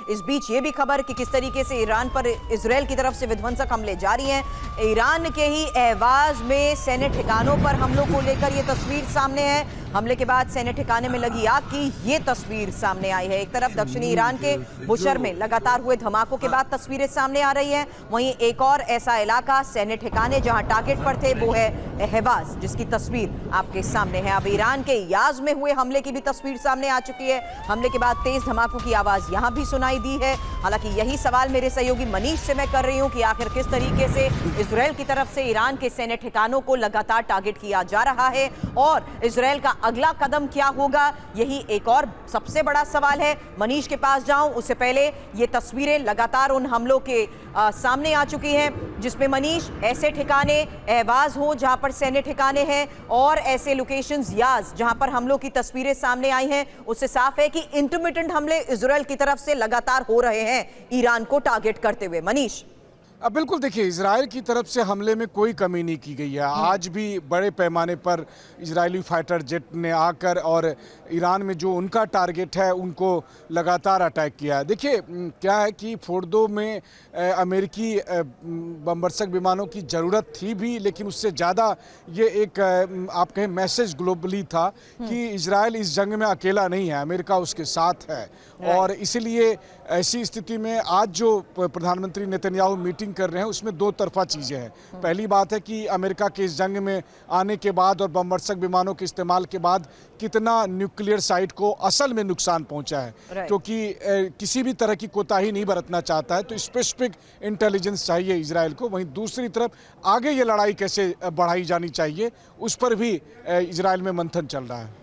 इस बीच ये भी खबर कि किस तरीके से ईरान पर इजरायल की तरफ से विध्वंसक हमले जारी हैं। ईरान के ही अहवाज में सैन्य ठिकानों पर हमलों को लेकर ये तस्वीर सामने है। हमले के बाद सैन्य ठिकाने में लगी आग की ये तस्वीर सामने आई है। एक तरफ दक्षिणी ईरान के बुशर में लगातार हुए धमाकों के बाद तस्वीरें सामने आ रही हैं, वहीं एक और ऐसा इलाका सैन्य ठिकाने जहां टारगेट पर थे वो है अहवाज, जिसकी तस्वीर आपके सामने है। अब ईरान के याज में हुए हमले की भी तस्वीर सामने आ चुकी है। हमले के बाद तेज धमाकों की आवाज यहां भी सुनाई दी है। हालांकि यही सवाल मेरे सहयोगी मनीष से मैं कर रही हूं कि आखिर किस तरीके से इजरायल की तरफ से ईरान के सैन्य ठिकानों को लगातार टारगेट किया जा रहा है और इजरायल का अगला कदम क्या होगा, यही एक और सबसे बड़ा सवाल है। मनीष के पास जाऊं उससे पहले ये तस्वीरें लगातार उन हमलों के सामने आ चुकी हैं जिसमें मनीष ऐसे ठिकाने अहवाज हो जहां पर सैन्य ठिकाने हैं और ऐसे लोकेशंस याज जहां पर हमलों की तस्वीरें सामने आई हैं, उससे साफ है कि इंटरमिटेंट हमले इजरायल की तरफ से लगातार हो रहे हैं ईरान को टारगेट करते हुए। मनीष, अब बिल्कुल देखिए, इजराइल की तरफ से हमले में कोई कमी नहीं की गई है। आज भी बड़े पैमाने पर इजरायली फाइटर जेट ने आकर और ईरान में जो उनका टारगेट है उनको लगातार अटैक किया है। देखिए क्या है कि फोर्दो में अमेरिकी बमबरसक विमानों की ज़रूरत थी भी, लेकिन उससे ज़्यादा ये एक आप कहें मैसेज ग्लोबली था कि इजराइल इस जंग में अकेला नहीं है, अमेरिका उसके साथ है। और इसीलिए ऐसी स्थिति में आज जो प्रधानमंत्री नेतन्याहू मीटिंग कर रहे हैं उसमें दो तरफा चीज़ें हैं। पहली बात है कि अमेरिका के इस जंग में आने के बाद और बमबरसक विमानों के इस्तेमाल के बाद कितना न्यूक्लियर साइट को असल में नुकसान पहुंचा है, क्योंकि किसी भी तरह की कोताही नहीं बरतना चाहता है, तो स्पेसिफिक इंटेलिजेंस चाहिए इजराइल को। वहीं दूसरी तरफ आगे ये लड़ाई कैसे बढ़ाई जानी चाहिए उस पर भी इजराइल में मंथन चल रहा है।